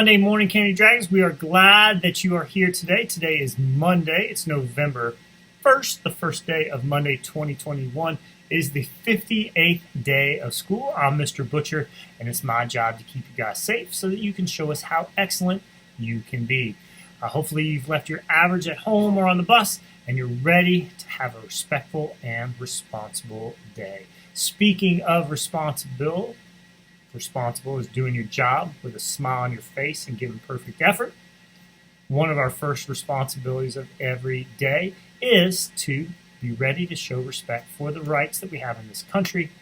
Monday morning, Kennedy Dragons. We are glad that you are here today. Today is Monday. It's November 1st, the first day of Monday 2021. It is the 58th day of school. I'm Mr. Butcher, and it's my job to keep you guys safe so that you can show us how excellent you can be. Hopefully you've left your average at home or on the bus, and you're ready to have a respectful and responsible day. Speaking of responsible is doing your job with a smile on your face and giving perfect effort. One of our first responsibilities of every day is to be ready to show respect for the rights that we have in this country,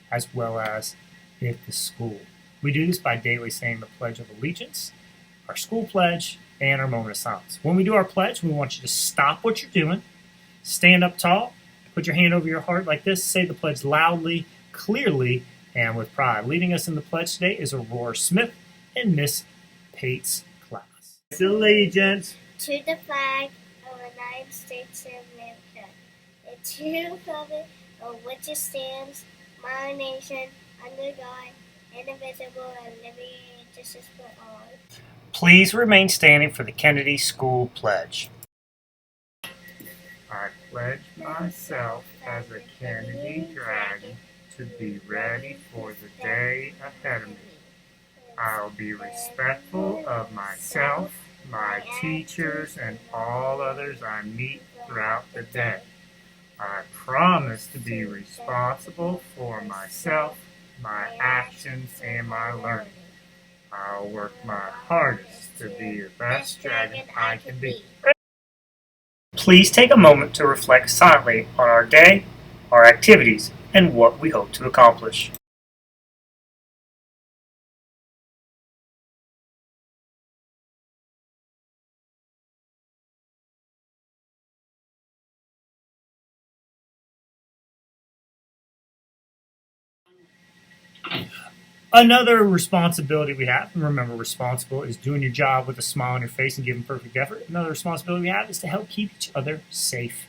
as well as at the school. We do this by daily saying the Pledge of Allegiance, our school pledge, and our moment of silence. When we do our pledge, we want you to stop what you're doing, stand up tall, put your hand over your heart like this, say the pledge loudly, clearly, and with pride. Leading us in the pledge today is Aurora Smith in Miss Pate's class. It's allegiance to the flag of the United States of America, and to the republic of which it stands, one nation, under God, indivisible, and liberty and justice for all. Please remain standing for the Kennedy School Pledge. I pledge myself as a Kennedy Dragon to be ready for the day ahead of me. I'll be respectful of myself, my teachers, and all others I meet throughout the day. I promise to be responsible for myself, my actions, and my learning. I'll work my hardest to be the best dragon I can be. Please take a moment to reflect silently on our day, our activities, and what we hope to accomplish. Another responsibility we have, and remember responsible is doing your job with a smile on your face and giving perfect effort. Another responsibility we have is to help keep each other safe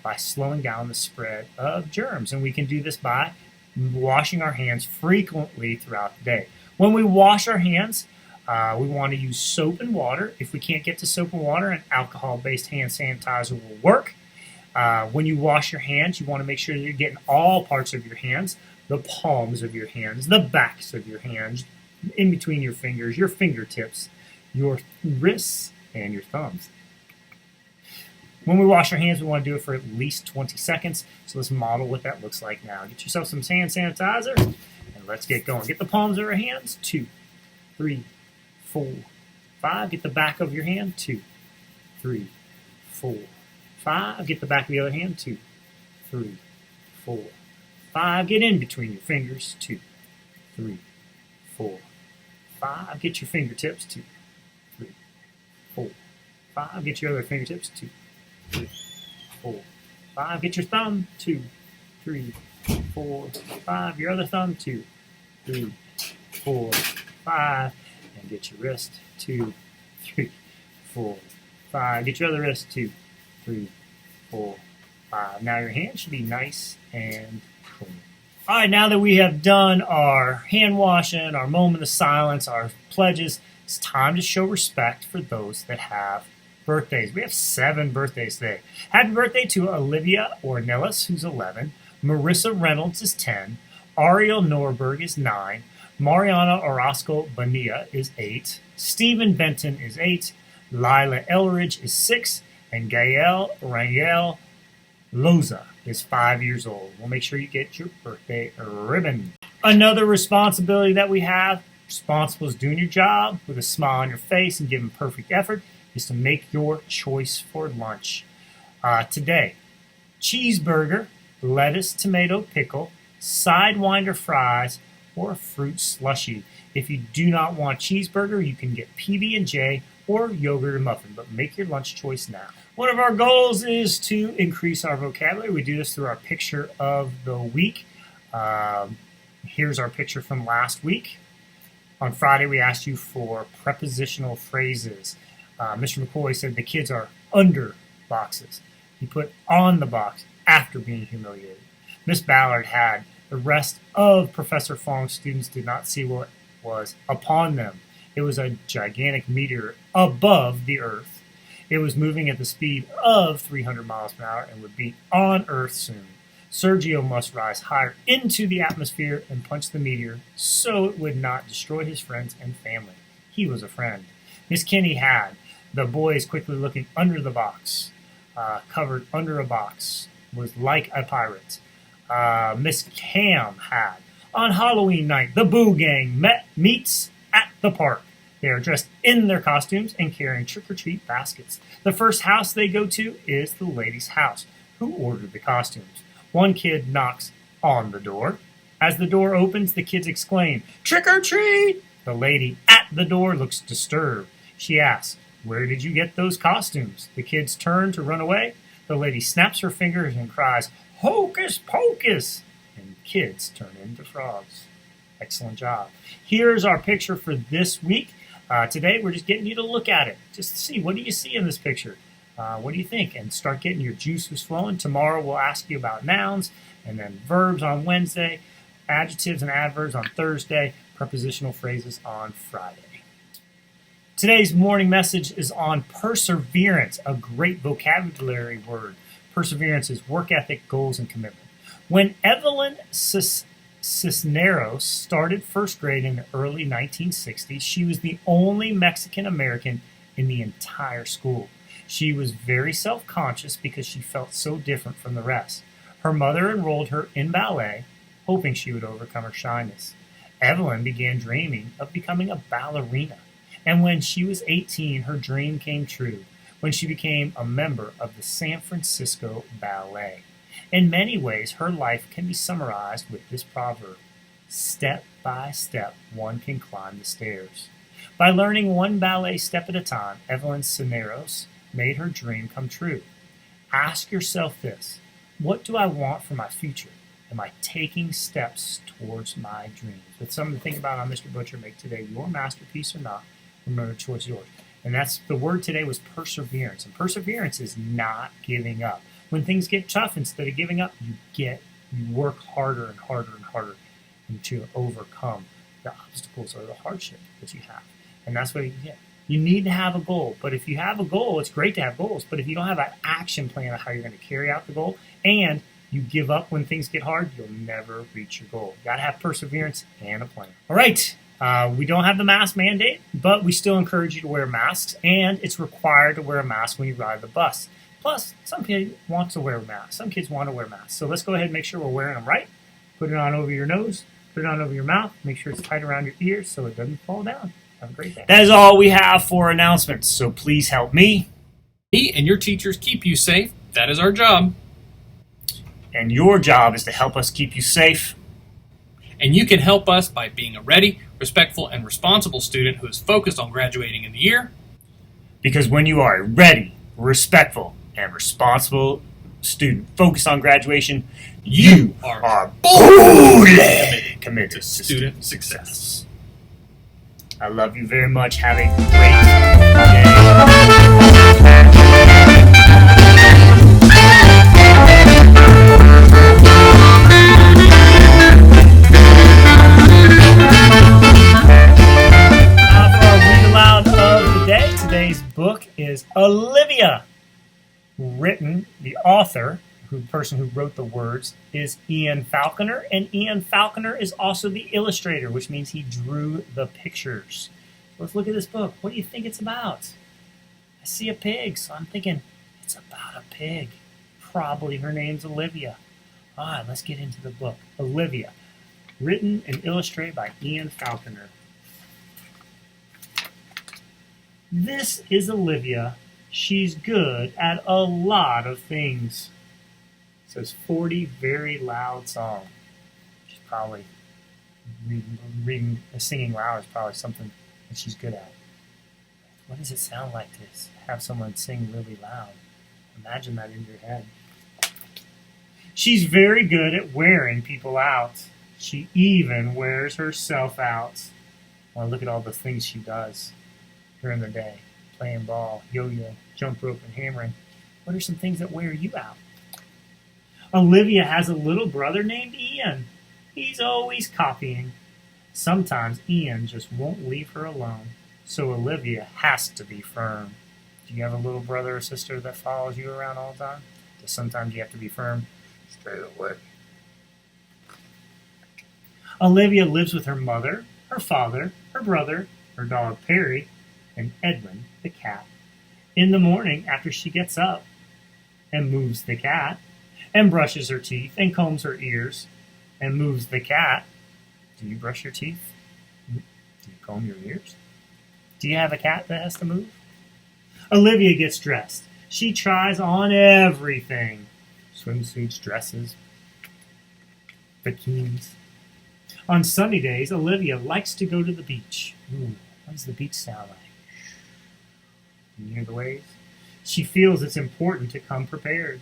by slowing down the spread of germs. And we can do this by washing our hands frequently throughout the day. When we wash our hands, we want to use soap and water. If we can't get to soap and water, an alcohol-based hand sanitizer will work. When you wash your hands, you want to make sure that you're getting all parts of your hands, the palms of your hands, the backs of your hands, in between your fingers, your fingertips, your wrists, and your thumbs. When we wash our hands, we want to do it for at least 20 seconds. So let's model what that looks like now. Get yourself some hand sanitizer, and let's get going. Get the palms of our hands, 2, 3, 4, 5. Get the back of your hand, 2, 3, 4, 5. Get the back of the other hand, 2, 3, 4, 5. Get in between your fingers, 2, 3, 4, 5. Get your fingertips, 2, 3, 4, 5. Get your other fingertips, 2, 3, 4, 5. Get your thumb, 2, 3, 4, 5. Your other thumb, 2, 3, 4, 5. And get your wrist, 2, 3, 4, 5. Get your other wrist, 2, 3, 4, 5. Now your hand should be nice and clean. All right, now that we have done our hand washing, our moment of silence, our pledges, it's time to show respect for those that have birthdays. We have 7 birthdays today. Happy birthday to Olivia Ornelas, who's 11. Marissa Reynolds is 10. Ariel Norberg is 9. Mariana Orozco Bonilla is 8. Stephen Benton is 8. Lila Elridge is 6. And Gael Rangel Loza is 5 years old. We'll make sure you get your birthday ribbon. Another responsibility that we have, responsible is doing your job with a smile on your face and giving perfect effort, is to make your choice for lunch. Today, cheeseburger, lettuce, tomato, pickle, Sidewinder fries, or a fruit slushie. If you do not want cheeseburger, you can get PB&J or yogurt and muffin, but make your lunch choice now. One of our goals is to increase our vocabulary. We do this through our picture of the week. Here's our picture from last week. On Friday, we asked you for prepositional phrases. Mr. McCoy said the kids are under boxes. He put on the box after being humiliated. Miss Ballard had the rest of Professor Fong's students did not see what was upon them. It was a gigantic meteor above the Earth. It was moving at the speed of 300 miles per hour and would be on Earth soon. Sergio must rise higher into the atmosphere and punch the meteor so it would not destroy his friends and family. He was a friend. Miss Kinney had the boys quickly looking under the box, covered under a box, was like a pirate. Miss Cam had, on Halloween night, the Boo Gang meets at the park. They are dressed in their costumes and carrying trick-or-treat baskets. The first house they go to is the lady's house, who ordered the costumes. One kid knocks on the door. As the door opens, the kids exclaim, "Trick-or-treat!" The lady at the door looks disturbed. She asks, "Where did you get those costumes?" The kids turn to run away. The lady snaps her fingers and cries, "Hocus pocus!" And kids turn into frogs. Excellent job. Here's our picture for this week. Today, we're just getting you to look at it. Just to see, what do you see in this picture? What do you think? And start getting your juices flowing. Tomorrow, we'll ask you about nouns, and then verbs on Wednesday, adjectives and adverbs on Thursday, prepositional phrases on Friday. Today's morning message is on perseverance, a great vocabulary word. Perseverance is work ethic, goals, and commitment. When Evelyn Cisneros started first grade in the early 1960s, she was the only Mexican American in the entire school. She was very self-conscious because she felt so different from the rest. Her mother enrolled her in ballet, hoping she would overcome her shyness. Evelyn began dreaming of becoming a ballerina, and when she was 18, her dream came true when she became a member of the San Francisco Ballet. In many ways, her life can be summarized with this proverb: step by step, one can climb the stairs. By learning one ballet step at a time, Evelyn Cisneros made her dream come true. Ask yourself this: what do I want for my future? Am I taking steps towards my dreams? With something to think about on Mr. Butcher. Make today your masterpiece or not. Remember, the choice is yours. And that's the word today was perseverance. And perseverance is not giving up. When things get tough, instead of giving up, you work harder and harder and harder to overcome the obstacles or the hardship that you have. And that's what you get. You need to have a goal. But if you have a goal, it's great to have goals. But if you don't have an action plan of how you're going to carry out the goal, and you give up when things get hard, you'll never reach your goal. You got to have perseverance and a plan. All right. We don't have the mask mandate, but we still encourage you to wear masks, and it's required to wear a mask when you ride the bus. Plus, some kids want to wear masks. Some kids want to wear masks. So let's go ahead and make sure we're wearing them right. Put it on over your nose. Put it on over your mouth. Make sure it's tight around your ears so it doesn't fall down. Have a great day. That is all we have for announcements, so please help me. Me and your teachers keep you safe. That is our job. And your job is to help us keep you safe. And you can help us by being a ready, respectful, and responsible student who is focused on graduating in the year. Because when you are a ready, respectful, and responsible student focused on graduation, you are fully committed to student success. I love you very much. Have a great day. Today's book is Olivia. Written, the author, the person who wrote the words, is Ian Falconer, and Ian Falconer is also the illustrator, which means he drew the pictures. Let's look at this book. What do you think it's about? I see a pig, so I'm thinking it's about a pig. Probably her name's Olivia. All right, let's get into the book. Olivia, written and illustrated by Ian Falconer. This is Olivia. She's good at a lot of things. It says 40 very loud songs. She's probably singing loud is probably something that she's good at. What does it sound like to have someone sing really loud? Imagine that in your head. She's very good at wearing people out. She even wears herself out. Well, look at all the things she does during the day. Playing ball, yo-yo, jump rope, and hammering. What are some things that wear you out? Olivia has a little brother named Ian. He's always copying. Sometimes Ian just won't leave her alone. So Olivia has to be firm. Do you have a little brother or sister that follows you around all the time? Does sometimes you have to be firm? Stay away. Olivia lives with her mother, her father, her brother, her dog Perry, and Edwin the cat. In the morning, after she gets up and moves the cat, and brushes her teeth and combs her ears and moves the cat, do you brush your teeth? Do you comb your ears? Do you have a cat that has to move? Olivia gets dressed. She tries on everything. Swimsuits, dresses, bikinis. On sunny days, Olivia likes to go to the beach. Ooh, what does the beach sound like? You hear the waves? She feels it's important to come prepared.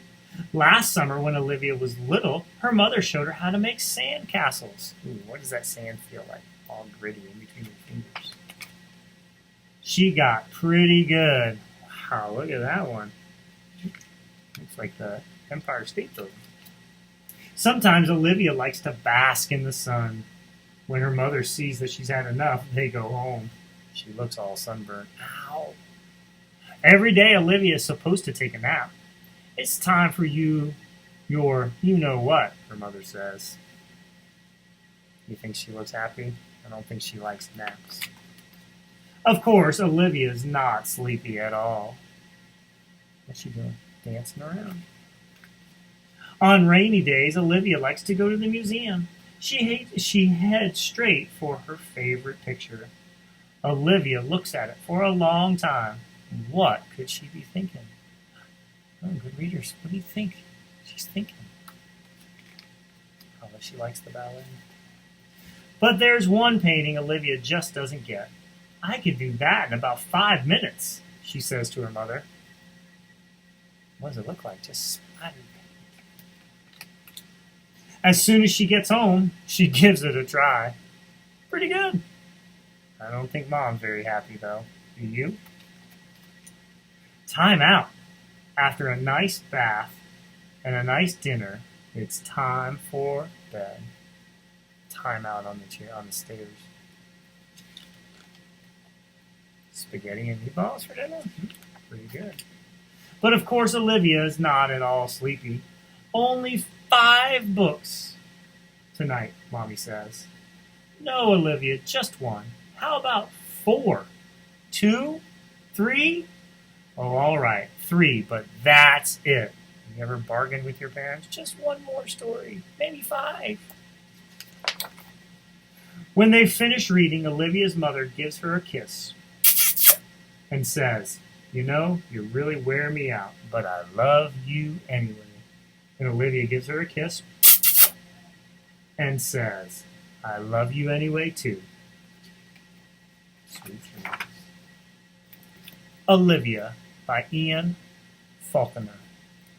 Last summer, when Olivia was little, her mother showed her how to make sand castles. Ooh, what does that sand feel like? All gritty in between your fingers. She got pretty good. Wow, look at that one. Looks like the Empire State Building. Sometimes Olivia likes to bask in the sun. When her mother sees that she's had enough, they go home. She looks all sunburned. Ow. Every day Olivia is supposed to take a nap. It's time for your you-know-what, her mother says. You think she looks happy? I don't think she likes naps. Of course, Olivia is not sleepy at all. What's she doing? Dancing around. On rainy days, Olivia likes to go to the museum. She heads straight for her favorite picture. Olivia looks at it for a long time. What could she be thinking? Oh, good readers, what do you think she's thinking? Probably she likes the ballet. But there's one painting Olivia just doesn't get. I could do that in about 5 minutes, she says to her mother. What does it look like? Just splattered paint. As soon as she gets home, she gives it a try. Pretty good. I don't think Mom's very happy, though. Do you? Time out. After a nice bath and a nice dinner, it's time for bed. Time out on the stairs. Spaghetti and meatballs for dinner? Pretty good. But of course, Olivia is not at all sleepy. Only 5 books tonight, Mommy says. No, Olivia, just one. How about 4? 2? 3? Oh, all right, 3, but that's it. You ever bargain with your parents? Just one more story, maybe 5. When they finish reading, Olivia's mother gives her a kiss and says, you know, you really wear me out, but I love you anyway. And Olivia gives her a kiss and says, I love you anyway, too. Sweet dreams. Olivia by Ian Faulkner.